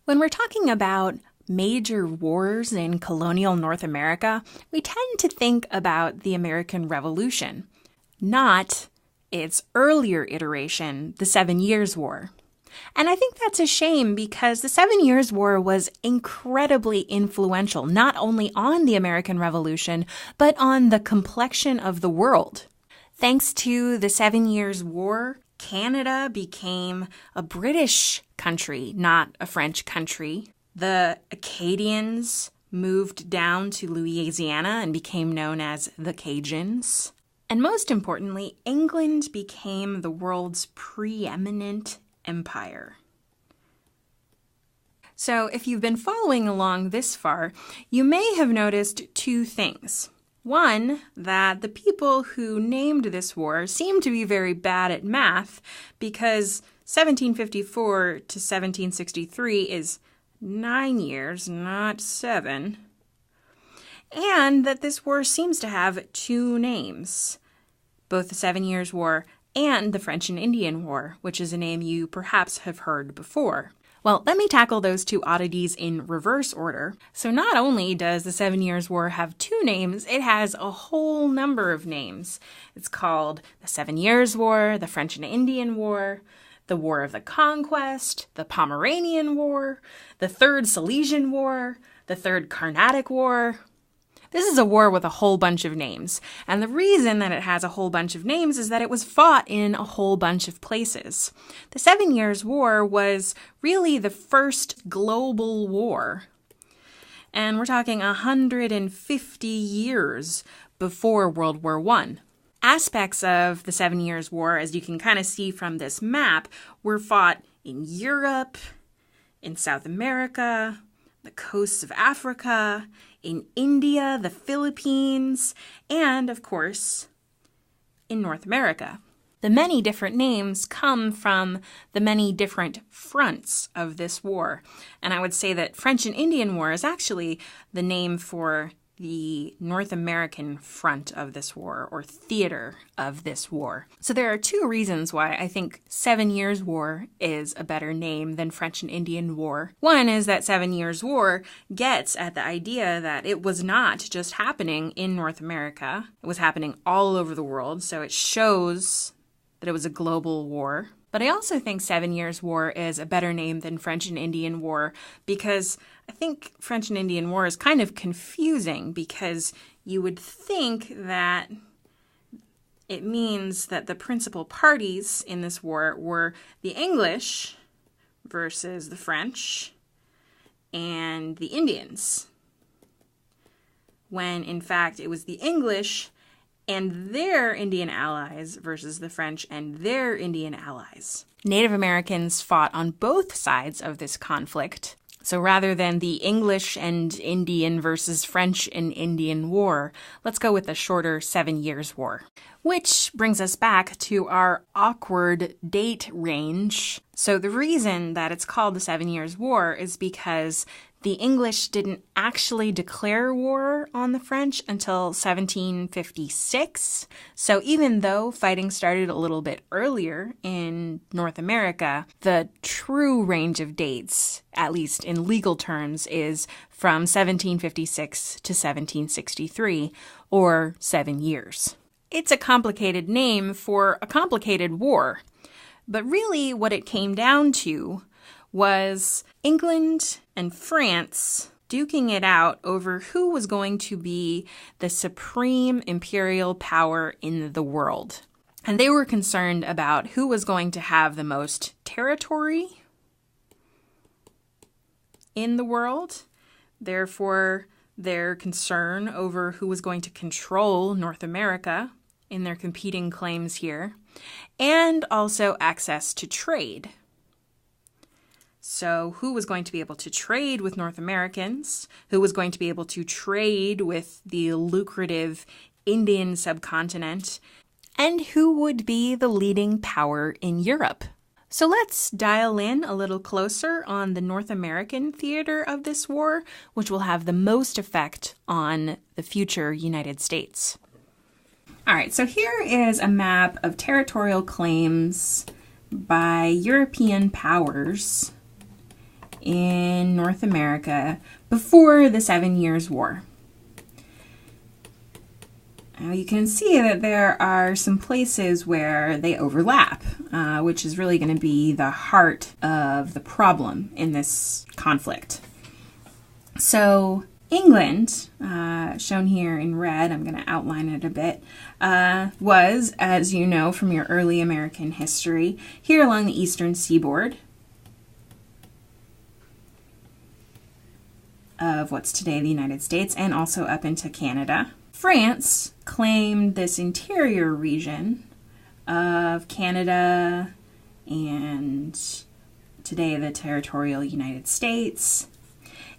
When we're talking about major wars in colonial North America, we tend to think about the American Revolution, not its earlier iteration, the 7 Years' War. And I think that's a shame because the 7 Years' War was incredibly influential, not only on the American Revolution, but on the complexion of the world. Thanks to the 7 Years' War, Canada became a British country, not a French country. The Acadians moved down to Louisiana and became known as the Cajuns. And most importantly, England became the world's preeminent empire. So if you've been following along this far, you may have noticed two things. One, that the people who named this war seem to be very bad at math because 1754 to 1763 is 9 years, not 7. And that this war seems to have two names, both the 7 Years' War and the French and Indian War, which is a name you perhaps have heard before. Well, let me tackle those two oddities in reverse order. So not only does the 7 Years' War have two names, it has a whole number of names. It's called the 7 Years' War, the French and Indian War, the War of the Conquest, the Pomeranian War, the Third Silesian War, the Third Carnatic War. This is a war with a whole bunch of names, and the reason that it has a whole bunch of names is that it was fought in a whole bunch of places. The 7 Years' War was really the first global war, and we're talking 150 years before World War I. Aspects of the 7 Years' War, as you can kind of see from this map, were fought in Europe, in South America, the coasts of Africa, in India, the Philippines, and, of course, in North America. The many different names come from the many different fronts of this war. And I would say that French and Indian War is actually the name for the North American front of this war, or theater of this war. So there are two reasons why I think 7 Years' War is a better name than French and Indian War. One is that 7 Years' War gets at the idea that it was not just happening in North America. It was happening all over the world, so it shows that it was a global war. But I also think 7 Years' War is a better name than French and Indian War because I think French and Indian War is kind of confusing because you would think that it means that the principal parties in this war were the English versus the French and the Indians, when in fact it was the English and their Indian allies versus the French and their Indian allies. Native Americans fought on both sides of this conflict. So rather than the English and Indian versus French and Indian War, let's go with the shorter 7 Years' War. Which brings us back to our awkward date range. So the reason that it's called the 7 Years' War is because the English didn't actually declare war on the French until 1756. So even though fighting started a little bit earlier in North America, the true range of dates, at least in legal terms, is from 1756 to 1763, or 7 years. It's a complicated name for a complicated war, but really what it came down to was England and France duking it out over who was going to be the supreme imperial power in the world. And they were concerned about who was going to have the most territory in the world. Therefore, their concern over who was going to control North America in their competing claims here, and also access to trade. So who was going to be able to trade with North Americans? Who was going to be able to trade with the lucrative Indian subcontinent? And who would be the leading power in Europe? So let's dial in a little closer on the North American theater of this war, which will have the most effect on the future United States. All right, so here is a map of territorial claims by European powers in in North America before the 7 Years' War. Now you can see that there are some places where they overlap, which is really going to be the heart of the problem in this conflict. So England, shown here in red, I'm going to outline it a bit, was, as you know from your early American history, here along the eastern seaboard of what's today the United States, and also up into Canada. France claimed this interior region of Canada and today the territorial United States.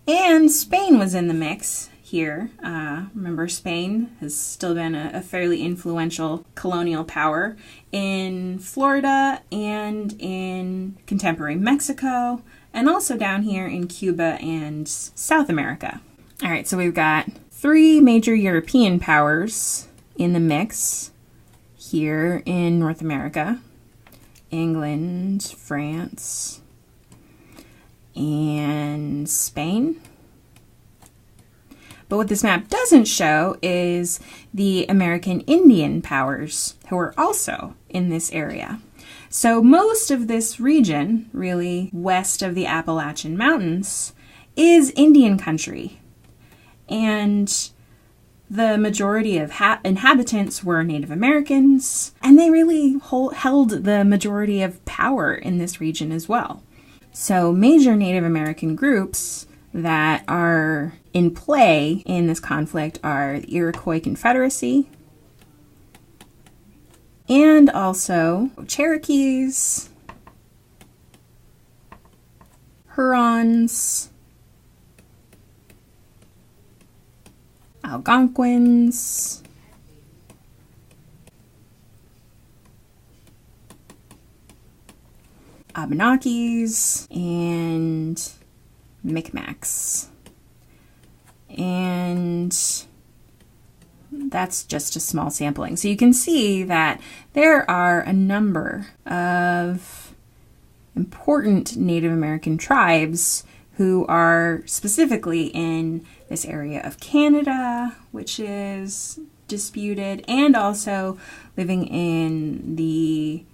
And Spain was in the mix here. Remember, Spain has still been a fairly influential colonial power in Florida and in contemporary Mexico, and also down here in Cuba and South America. All right, so we've got 3 major European powers in the mix here in North America: England, France, and Spain. But what this map doesn't show is the American Indian powers who are also in this area. So most of this region, really west of the Appalachian Mountains, is Indian country. And the majority of inhabitants were Native Americans, and they really held the majority of power in this region as well. So major Native American groups that are in play in this conflict are the Iroquois Confederacy, and also Cherokees, Hurons, Algonquins, Abenakis, and Micmacs. And that's just a small sampling. So you can see that there are a number of important Native American tribes who are specifically in this area of Canada, which is disputed, and also living in the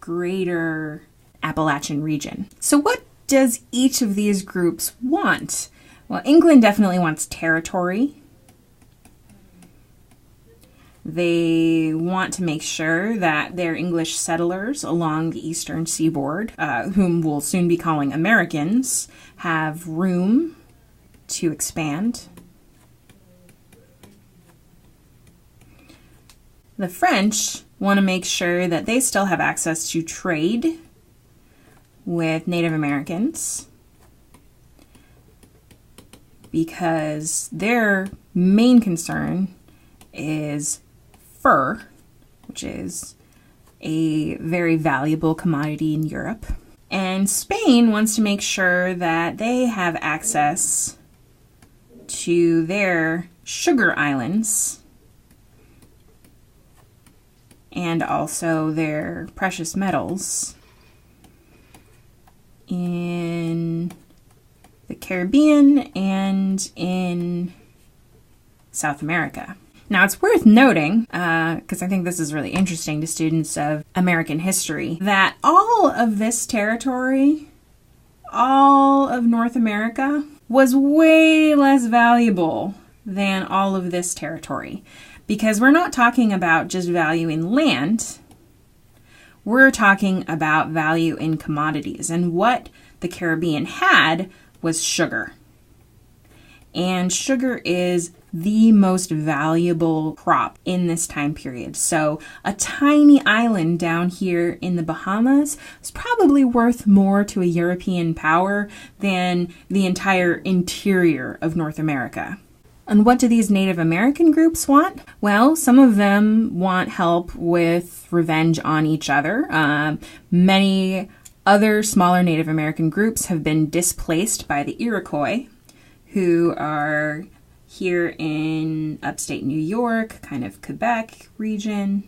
greater Appalachian region. So what does each of these groups want? Well, England definitely wants territory. They want to make sure that their English settlers along the eastern seaboard, whom we'll soon be calling Americans, have room to expand. The French want to make sure that they still have access to trade with Native Americans, because their main concern is fur, which is a very valuable commodity in Europe. And Spain wants to make sure that they have access to their sugar islands and also their precious metals in the Caribbean and in South America. Now, it's worth noting, because I think this is really interesting to students of American history, that all of this territory, all of North America, was way less valuable than all of this territory. Because we're not talking about just value in land, we're talking about value in commodities. And what the Caribbean had was sugar. And sugar is the most valuable crop in this time period. So a tiny island down here in the Bahamas is probably worth more to a European power than the entire interior of North America. And what do these Native American groups want? Well, some of them want help with revenge on each other. Many other smaller Native American groups have been displaced by the Iroquois, who are here in upstate New York, kind of Quebec region.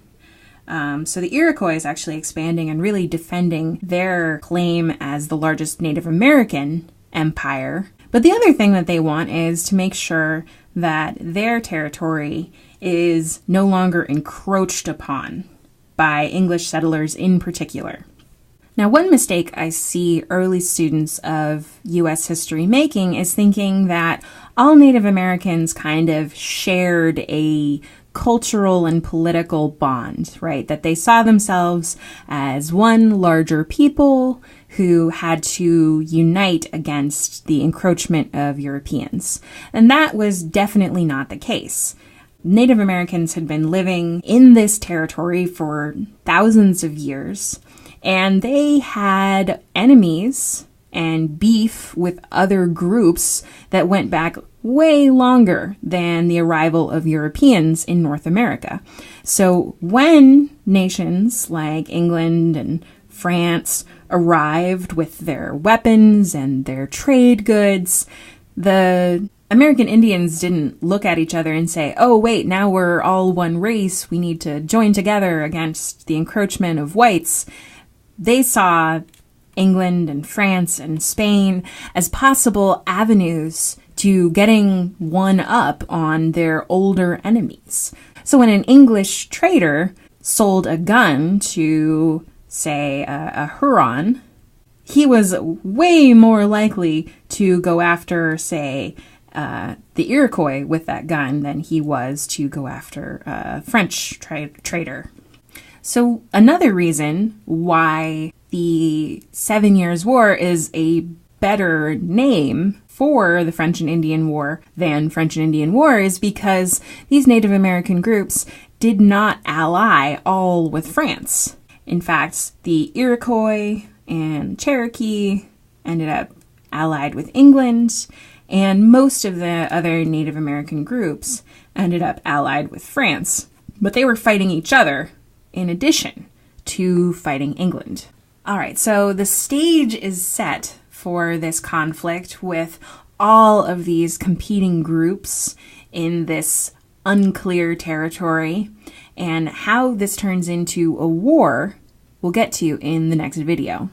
So the Iroquois is actually expanding and really defending their claim as the largest Native American empire. But the other thing that they want is to make sure that their territory is no longer encroached upon by English settlers in particular. Now, one mistake I see early students of U.S. history making is thinking that all Native Americans kind of shared a cultural and political bond, right? That they saw themselves as one larger people who had to unite against the encroachment of Europeans. And that was definitely not the case. Native Americans had been living in this territory for thousands of years, and they had enemies and beef with other groups that went back way longer than the arrival of Europeans in North America. So when nations like England and France arrived with their weapons and their trade goods, the American Indians didn't look at each other and say, oh, wait, now we're all one race. We need to join together against the encroachment of whites. They saw England and France and Spain as possible avenues to getting one up on their older enemies. So when an English trader sold a gun to, say, a Huron, he was way more likely to go after, say, the Iroquois with that gun than he was to go after a French trader. So another reason why the 7 Years' War is a better name for the French and Indian War than French and Indian War is because these Native American groups did not ally all with France. In fact, the Iroquois and Cherokee ended up allied with England, and most of the other Native American groups ended up allied with France. But they were fighting each other in addition to fighting England. All right, so the stage is set for this conflict with all of these competing groups in this unclear territory, and how this turns into a war we'll get to in the next video.